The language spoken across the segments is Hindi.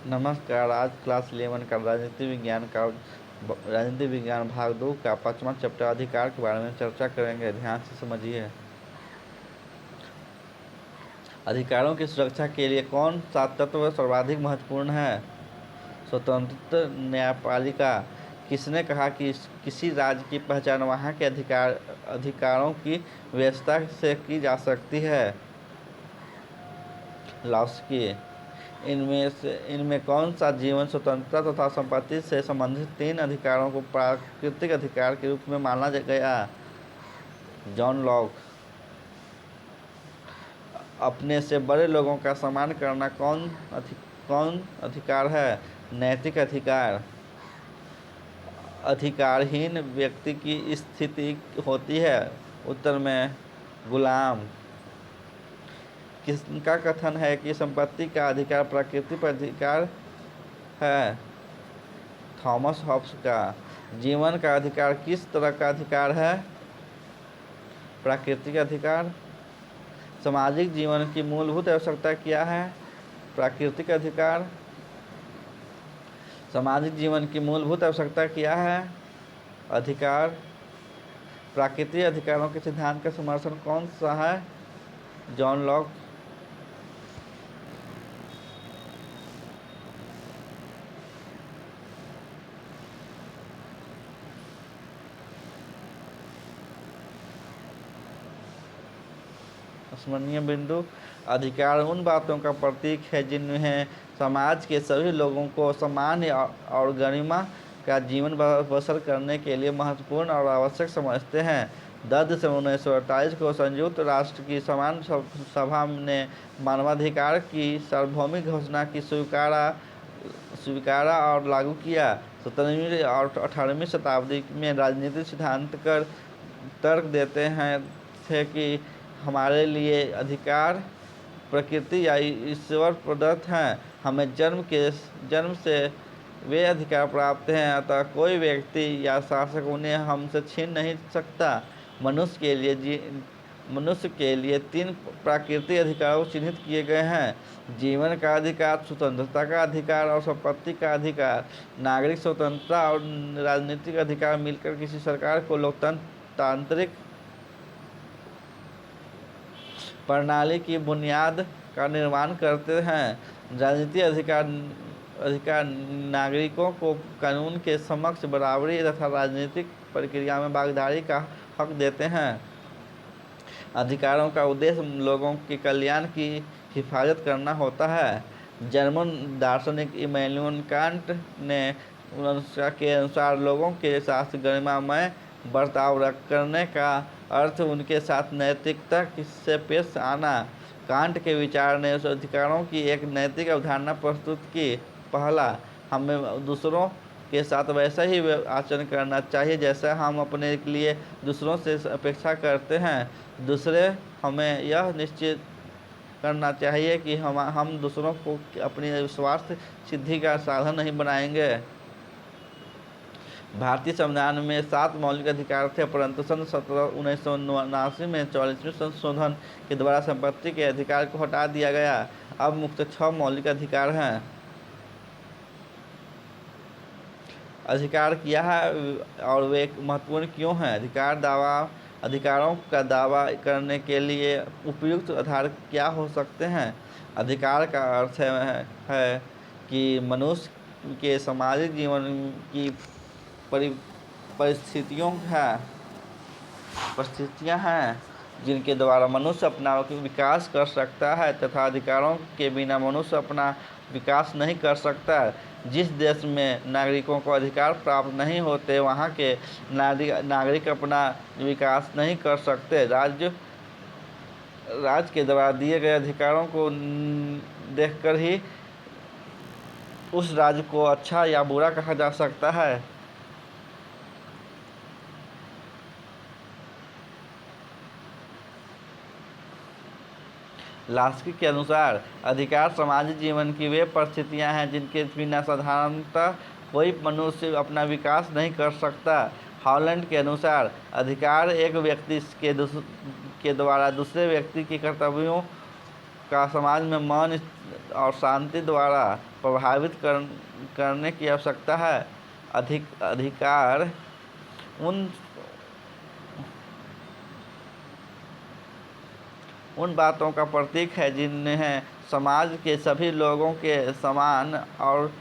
नमस्कार। आज क्लास 11 का राजनीति विज्ञान भाग 2 का 5वां चैप्टर अधिकार के बारे में चर्चा करेंगे। ध्यान से समझिए। अधिकारों की सुरक्षा के लिए कौन सा तत्व सर्वाधिक महत्वपूर्ण है? स्वतंत्र न्यायपालिका। किसने कहा कि किसी राज्य की पहचान वहाँ के अधिकारों की व्यवस्था से की जा सकती है? लास्की। इनमें कौन सा जीवन स्वतंत्रता तथा संपत्ति से संबंधित 3 अधिकारों को प्राकृतिक अधिकार के रूप में माना गया? John Locke. अपने से बड़े लोगों का सम्मान करना कौन अधिकार है? नैतिक अधिकार। अधिकारहीन व्यक्ति की स्थिति होती है? उत्तर में गुलाम। किसका कथन है कि संपत्ति का अधिकार प्राकृतिक अधिकार है? थॉमस हॉब्स का। जीवन का अधिकार किस तरह का अधिकार है? प्राकृतिक अधिकार। सामाजिक जीवन की मूलभूत आवश्यकता क्या है? प्राकृतिक अधिकार। सामाजिक जीवन की मूलभूत आवश्यकता क्या है? अधिकार। प्राकृतिक अधिकारों के सिद्धांत का समर्थन कौन सा है? John Locke. स्मरणीय बिंदु। अधिकार उन बातों का प्रतीक है जिन्हें समाज के सभी लोगों को सम्मान और गरिमा का जीवन बसर करने के लिए महत्वपूर्ण और आवश्यक समझते हैं। 10 दिसंबर 1948 को संयुक्त राष्ट्र की समान सभा ने मानवाधिकार की सार्वभौमिक घोषणा की स्वीकारा और लागू किया। 17वीं और 18वीं शताब्दी में राजनीतिक सिद्धांतकार तर्क देते थे कि हमारे लिए अधिकार प्रकृति या ईश्वर प्रदत्त हैं। हमें जन्म से वे अधिकार प्राप्त हैं, अतः कोई व्यक्ति या शासक उन्हें हमसे छीन नहीं सकता। मनुष्य के लिए 3 प्राकृतिक अधिकारों चिन्हित किए गए हैं: जीवन का अधिकार, स्वतंत्रता का अधिकार और संपत्ति का अधिकार। नागरिक स्वतंत्रता और राजनीतिक अधिकार मिलकर किसी सरकार को लोकतांत्रिक प्रणाली की बुनियाद का निर्माण करते हैं। राजनीतिक अधिकार नागरिकों को कानून के समक्ष बराबरी तथा राजनीतिक प्रक्रिया में भागीदारी का हक देते हैं। अधिकारों का उद्देश्य लोगों के कल्याण की हिफाजत करना होता है। जर्मन दार्शनिक इमैनुअल कांट के अनुसार लोगों के साथ गरिमामय बर्ताव करने का अर्थ उनके साथ नैतिकता से पेश आना। कांट के विचार ने उस अधिकारों की एक नैतिक अवधारणा प्रस्तुत की। पहला, हमें दूसरों के साथ वैसा ही आचरण करना चाहिए जैसा हम अपने लिए दूसरों से अपेक्षा करते हैं। दूसरे, हमें यह निश्चित करना चाहिए कि हम दूसरों को अपनी स्वार्थ सिद्धि का साधन नहीं बनाएंगे। भारतीय संविधान में 7 मौलिक अधिकार थे, परंतु सन 1979 में 44वें संशोधन के द्वारा संपत्ति के अधिकार को हटा दिया गया। अब मुख्य 6 मौलिक अधिकार हैं। अधिकार क्या है और वे महत्वपूर्ण क्यों हैं? अधिकारों का दावा करने के लिए उपयुक्त आधार क्या हो सकते हैं? अधिकार का अर्थ है कि मनुष्य के सामाजिक जीवन की परिस्थितियां हैं जिनके द्वारा मनुष्य अपना विकास कर सकता है तथा अधिकारों के बिना मनुष्य अपना विकास नहीं कर सकता। जिस देश में नागरिकों को अधिकार प्राप्त नहीं होते वहाँ के नागरिक अपना विकास नहीं कर सकते। राज्य के द्वारा दिए गए अधिकारों को देखकर ही उस राज्य को अच्छा या बुरा कहा जा सकता है। लास्की के अनुसार अधिकार सामाजिक जीवन की वे परिस्थितियां हैं जिनके बिना साधारणतः कोई मनुष्य अपना विकास नहीं कर सकता। हॉलैंड के अनुसार अधिकार एक व्यक्ति के द्वारा दूसरे व्यक्ति के का समाज में मन और शांति द्वारा प्रभावित करने की आवश्यकता है। अधिकार उन बातों का प्रतीक है जिन्हें समाज के सभी लोगों के समान और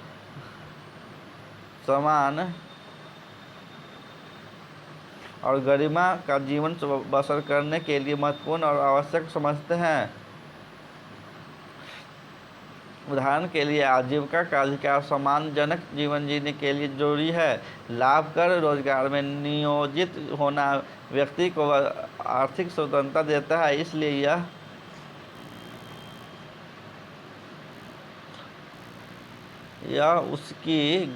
गरिमा का जीवन बसर करने के लिए महत्वपूर्ण और आवश्यक समझते हैं। उदाहरण के लिए आजीविका का अधिकार सम्मानजनक जीवन जीने के लिए जरूरी है। लाभकर रोजगार में नियोजित होना व्यक्ति को आर्थिक स्वतंत्रता देता है, इसलिए यह उसकी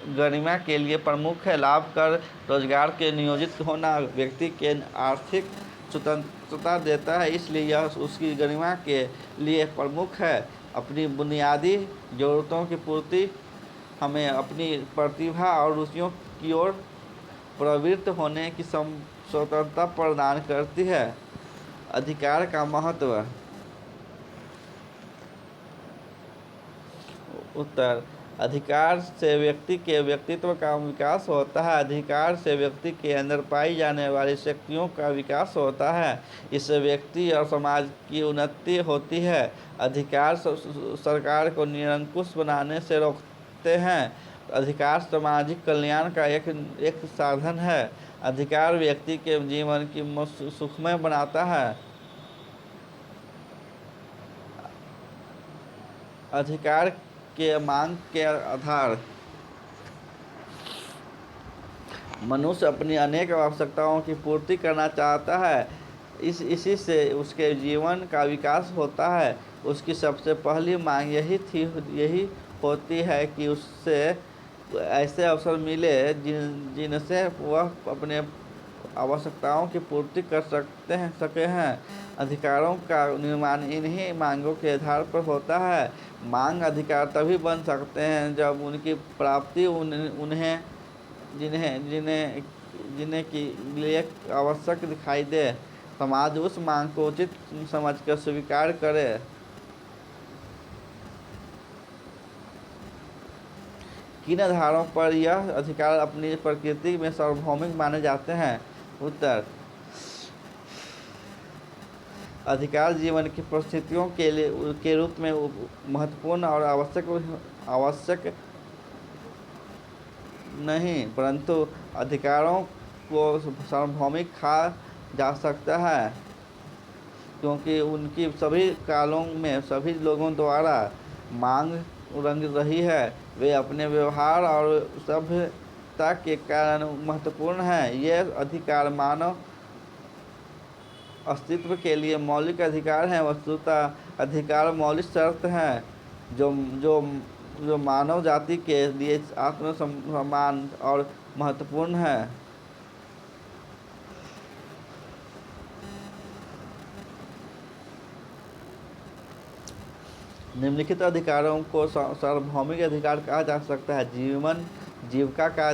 गरिमा के लिए प्रमुख है। लाभकर रोजगार के नियोजित होना व्यक्ति के आर्थिक स्वतंत्रता देता है, इसलिए यह उसकी गरिमा के लिए प्रमुख है। अपनी बुनियादी ज़रूरतों की पूर्ति हमें अपनी प्रतिभा और रुचियों की ओर प्रवृत्त होने की स्वतंत्रता प्रदान करती है। अधिकार का महत्व। उत्तर: अधिकार से व्यक्ति के व्यक्तित्व का विकास होता है। अधिकार से व्यक्ति के अंदर पाई जाने वाली शक्तियों का विकास होता है। इससे व्यक्ति और समाज की उन्नति होती है। अधिकार सरकार को निरंकुश बनाने से रोकते हैं। अधिकार सामाजिक कल्याण का एक साधन है। अधिकार व्यक्ति के जीवन की सुखमय बनाता है। अधिकार के मांग के आधार। मनुष्य अपनी अनेक आवश्यकताओं की पूर्ति करना चाहता है। इसी से उसके जीवन का विकास होता है। उसकी सबसे पहली मांग यही होती है कि उससे ऐसे अवसर मिले जिनसे वह अपने आवश्यकताओं की पूर्ति कर सके हैं। अधिकारों का निर्माण इन्हीं मांगों के आधार पर होता है। मांग अधिकार तभी बन सकते हैं जब उनकी प्राप्ति जिन्हें की लिए आवश्यक दिखाई दे। समाज उस मांग को उचित समझकर स्वीकार करे। किन आधारों पर यह अधिकार अपनी प्रकृति में सार्वभौमिक माने जाते हैं? उत्तर: अधिकार जीवन की परिस्थितियों के रूप में महत्वपूर्ण और आवश्यक नहीं, परंतु अधिकारों को सार्वभौमिक कहा जा सकता है क्योंकि उनकी सभी कालों में सभी लोगों द्वारा मांग रंग रही है। वे अपने व्यवहार और सभ्यता के कारण महत्वपूर्ण हैं। ये अधिकार मानव अस्तित्व के लिए मौलिक अधिकार हैं। वस्तुतः अधिकार मौलिक शर्त हैं जो मानव जाति के लिए आत्मसम्मान और महत्वपूर्ण है। निम्नलिखित अधिकारों को सार्वभौमिक अधिकार कहा जा सकता है। जीविका का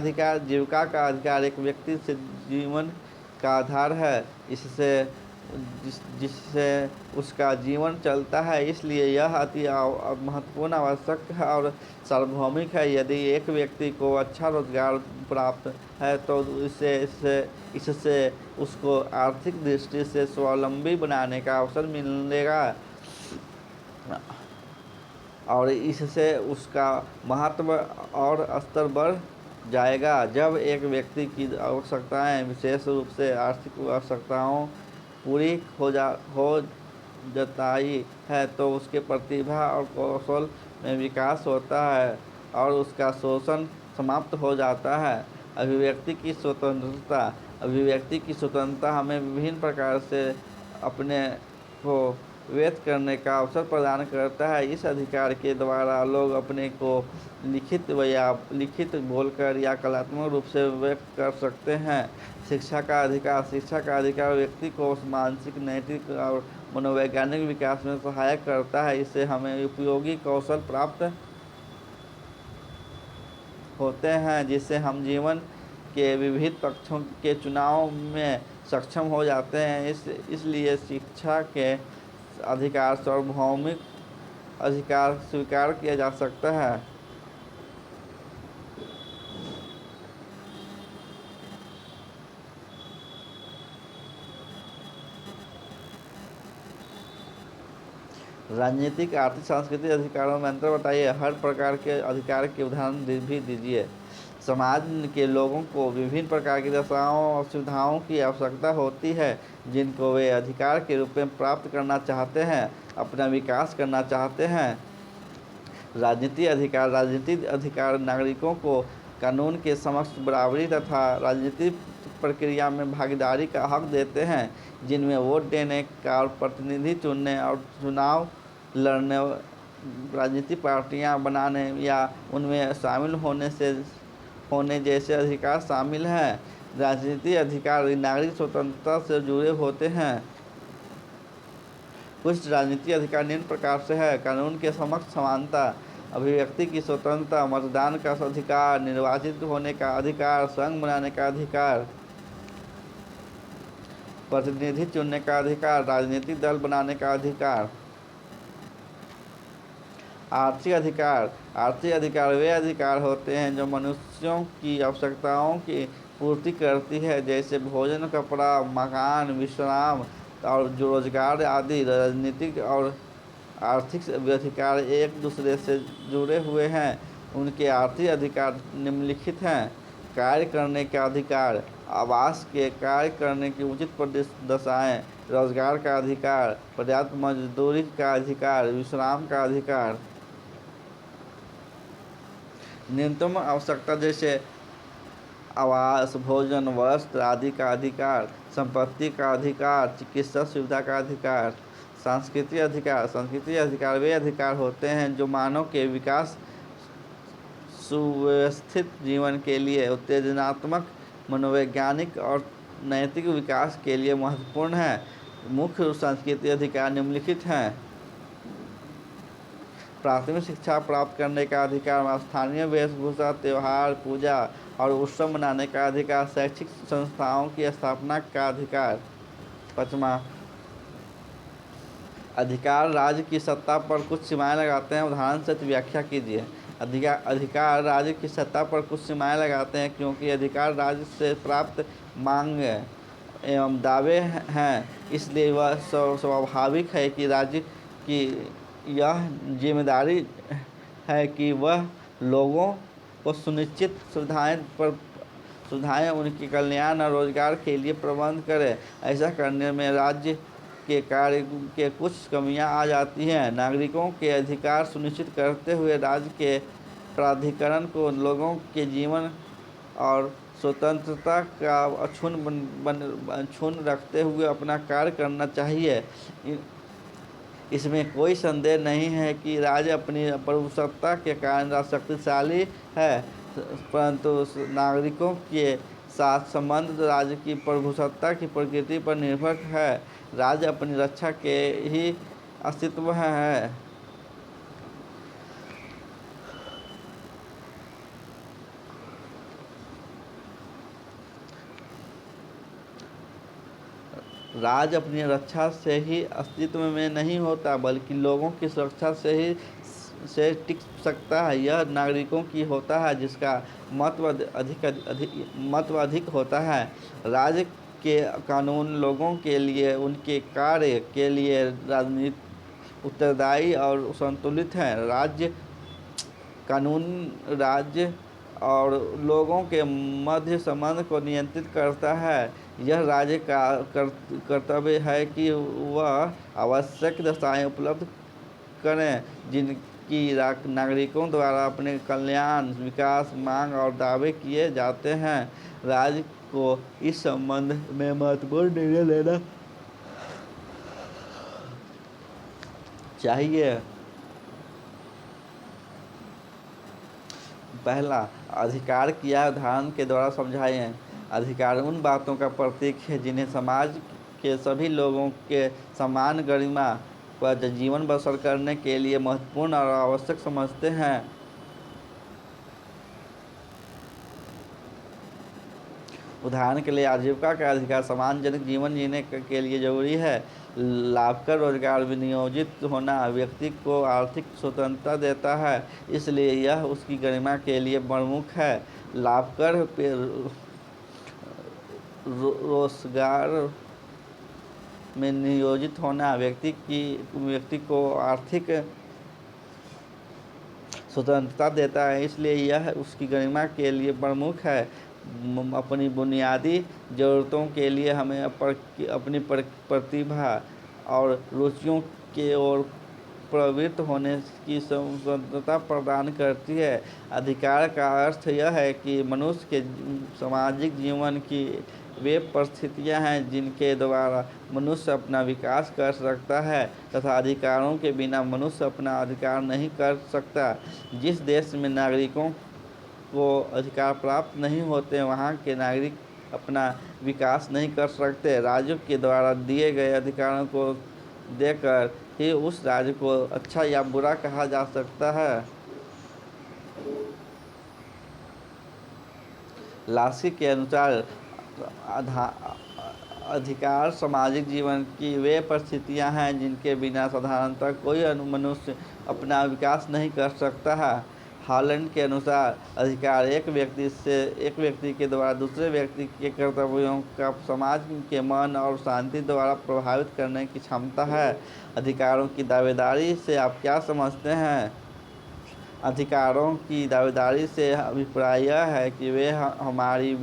अधिकार एक व्यक्ति से जीवन का आधार है, जिससे उसका जीवन चलता है, इसलिए यह अति महत्वपूर्ण, आवश्यक और सार्वभौमिक है। यदि एक व्यक्ति को अच्छा रोजगार प्राप्त है तो इससे उसको आर्थिक दृष्टि से स्वावलंबी बनाने का अवसर मिलेगा और इससे उसका महत्व और स्तर बढ़ जाएगा। जब एक व्यक्ति की आवश्यकताएं, विशेष रूप से आर्थिक आवश्यकताओं पूरी हो जाती है तो उसके प्रतिभा और कौशल में विकास होता है और उसका शोषण समाप्त हो जाता है। अभिव्यक्ति की स्वतंत्रता हमें विभिन्न प्रकार से अपने को व्यक्त करने का अवसर प्रदान करता है। इस अधिकार के द्वारा लोग अपने को लिखित बोलकर या कलात्मक रूप से व्यक्त कर सकते हैं। शिक्षा का अधिकार व्यक्ति को मानसिक, नैतिक और मनोवैज्ञानिक विकास में सहायक करता है। इससे हमें उपयोगी कौशल प्राप्त होते हैं जिससे हम जीवन के विविध पक्षों के चुनाव में सक्षम हो जाते हैं। इसलिए शिक्षा के अधिकार सार्वभौमिक अधिकार स्वीकार किया जा सकता है। राजनीतिक, आर्थिक, सांस्कृतिक अधिकारों में अंतर बताइए। हर प्रकार के अधिकार के उदाहरण भी दीजिए। समाज के लोगों को विभिन्न प्रकार की दशाओं और सुविधाओं की आवश्यकता होती है, जिनको वे अधिकार के रूप में प्राप्त करना चाहते हैं, अपना विकास करना चाहते हैं। राजनीतिक अधिकार नागरिकों को कानून के समक्ष बराबरी तथा राजनीतिक प्रक्रिया में भागीदारी का हक देते हैं, जिनमें वोट देने का, प्रतिनिधि चुनने और चुनाव लड़ने, राजनीतिक पार्टियां बनाने या उनमें शामिल होने जैसे अधिकार शामिल हैं। राजनीतिक अधिकार नागरिक स्वतंत्रता से जुड़े होते हैं। कुछ राजनीतिक अधिकार निम्न प्रकार से है: कानून के समक्ष समानता, अभिव्यक्ति की स्वतंत्रता, मतदान का अधिकार, निर्वाचित होने का अधिकार, संघ बनाने का अधिकार, प्रतिनिधि चुनने का अधिकार, राजनीतिक दल बनाने का अधिकार। आर्थिक अधिकार वे अधिकार होते हैं जो मनुष्यों की आवश्यकताओं की पूर्ति करती है, जैसे भोजन, कपड़ा, मकान, विश्राम और रोजगार आदि। राजनीतिक और आर्थिक अधिकार एक दूसरे से जुड़े हुए हैं। उनके आर्थिक अधिकार निम्नलिखित हैं: कार्य करने का अधिकार, आवास के कार्य करने की उचित दशाएं, रोजगार का अधिकार, पर्याप्त मजदूरी का अधिकार, विश्राम का अधिकार। न्यूनतम आवश्यकता जैसे आवास, भोजन, वस्त्र आदि का अधिकार, संपत्ति का अधिकार, चिकित्सा सुविधा का अधिकार। सांस्कृतिक अधिकार वे अधिकार होते हैं जो मानव के विकास, सुव्यवस्थित जीवन के लिए, उत्तेजनात्मक, मनोवैज्ञानिक और नैतिक विकास के लिए महत्वपूर्ण हैं। मुख्य सांस्कृतिक अधिकार निम्नलिखित हैं: प्राथमिक शिक्षा प्राप्त करने का अधिकार, स्थानीय वेशभूषा, त्योहार, पूजा और उत्सव मनाने का अधिकार, शैक्षिक संस्थाओं की स्थापना का अधिकार। 5वां अधिकार राज्य की सत्ता पर कुछ सीमाएं लगाते हैं। उदाहरण से व्याख्या कीजिए। अधिकार राज्य की सत्ता पर कुछ सीमाएं लगाते हैं क्योंकि अधिकार राज्य से प्राप्त मांग एवं दावे हैं, इसलिए वह स्वाभाविक है कि राज्य की यह जिम्मेदारी है कि वह लोगों को सुनिश्चित सुविधाएं उनके कल्याण और रोजगार के लिए प्रबंध करे। ऐसा करने में राज्य के कार्य के कुछ कमियां आ जाती हैं। नागरिकों के अधिकार सुनिश्चित करते हुए राज्य के प्राधिकरण को लोगों के जीवन और स्वतंत्रता का अक्षुण्ण रखते हुए अपना कार्य करना चाहिए। इसमें कोई संदेह नहीं है कि राज्य अपनी प्रभुसत्ता के कारण शक्तिशाली है, परंतु नागरिकों के साथ संबंध राज्य की प्रभुसत्ता की प्रकृति पर निर्भर है। राज्य अपनी रक्षा के ही अस्तित्व है। राज्य अपनी रक्षा से ही अस्तित्व में नहीं होता, बल्कि लोगों की सुरक्षा से टिक सकता है। यह नागरिकों की होता है जिसका महत्व अधिक होता है। राज्य के कानून लोगों के लिए, उनके कार्य के लिए राजनीतिक उत्तरदायी और संतुलित हैं। कानून राज्य और लोगों के मध्य संबंध को नियंत्रित करता है। यह राज्य का कर्तव्य है कि वह आवश्यक दशाएं उपलब्ध करें जिनकी नागरिकों द्वारा अपने कल्याण, विकास, मांग और दावे किए जाते हैं। राज्य को इस संबंध में महत्वपूर्ण निर्णय लेना चाहिए। पहला, अधिकार किया उदाहरण के द्वारा समझाएं। अधिकार उन बातों का प्रतीक है जिन्हें समाज के सभी लोगों के समान गरिमा पर जीवन बसर करने के लिए महत्वपूर्ण और आवश्यक समझते हैं। उदाहरण के लिए आजीविका का अधिकार सम्मानजनक जीवन जीने के लिए जरूरी है। लाभकर रोजगार विनियोजित होना व्यक्ति को आर्थिक स्वतंत्रता देता है, इसलिए यह उसकी गरिमा के लिए प्रमुख है। लाभकर रोजगार में नियोजित होना व्यक्ति को आर्थिक स्वतंत्रता देता है, इसलिए यह उसकी गरिमा के लिए प्रमुख है। अपनी बुनियादी ज़रूरतों के लिए हमें अपनी प्रतिभा और रुचियों के ओर प्रवृत्त होने की स्वतंत्रता प्रदान करती है। अधिकार का अर्थ यह है कि मनुष्य के सामाजिक जीवन की वे परिस्थितियां हैं जिनके द्वारा मनुष्य अपना विकास कर सकता है तथा अधिकारों के बिना मनुष्य अपना अधिकार नहीं कर सकता। जिस देश में नागरिकों को अधिकार प्राप्त नहीं होते वहाँ के नागरिक अपना विकास नहीं कर सकते। राज्यों के द्वारा दिए गए अधिकारों को देकर ही उस राज्य को अच्छा या बुरा कहा जा सकता है। लास्की के अनुसार अधिकार सामाजिक जीवन की वे परिस्थितियां हैं जिनके बिना साधारणतः कोई मनुष्य अपना विकास नहीं कर सकता है। हॉलैंड के अनुसार अधिकार एक व्यक्ति के द्वारा दूसरे व्यक्ति के कर्तव्यों का समाज के मन और शांति द्वारा प्रभावित करने की क्षमता है। अधिकारों की दावेदारी से आप क्या समझते हैं? अधिकारों की दावेदारी से अभिप्राय यह है कि वे हमारी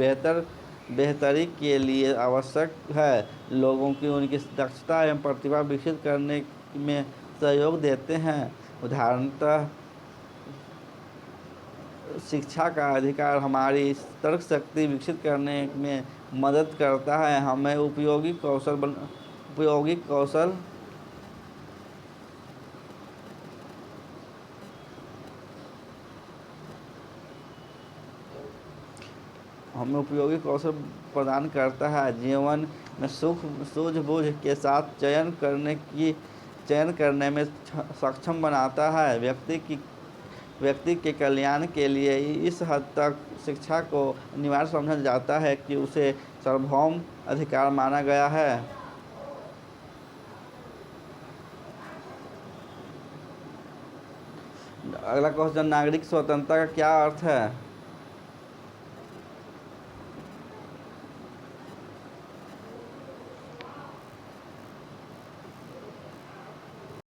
बेहतरी के लिए आवश्यक है, लोगों की उनकी दक्षता एवं प्रतिभा विकसित करने में सहयोग देते हैं। उदाहरणतः शिक्षा का अधिकार हमारी तर्क शक्ति विकसित करने में मदद करता है, हमें उपयोगी कौशल प्रदान करता है, जीवन में सूझबूझ के साथ चयन करने में सक्षम बनाता है। व्यक्ति के कल्याण के लिए इस हद तक शिक्षा को अनिवार्य समझा जाता है कि उसे सार्वभौम अधिकार माना गया है। अगला क्वेश्चन, नागरिक स्वतंत्रता का क्या अर्थ है?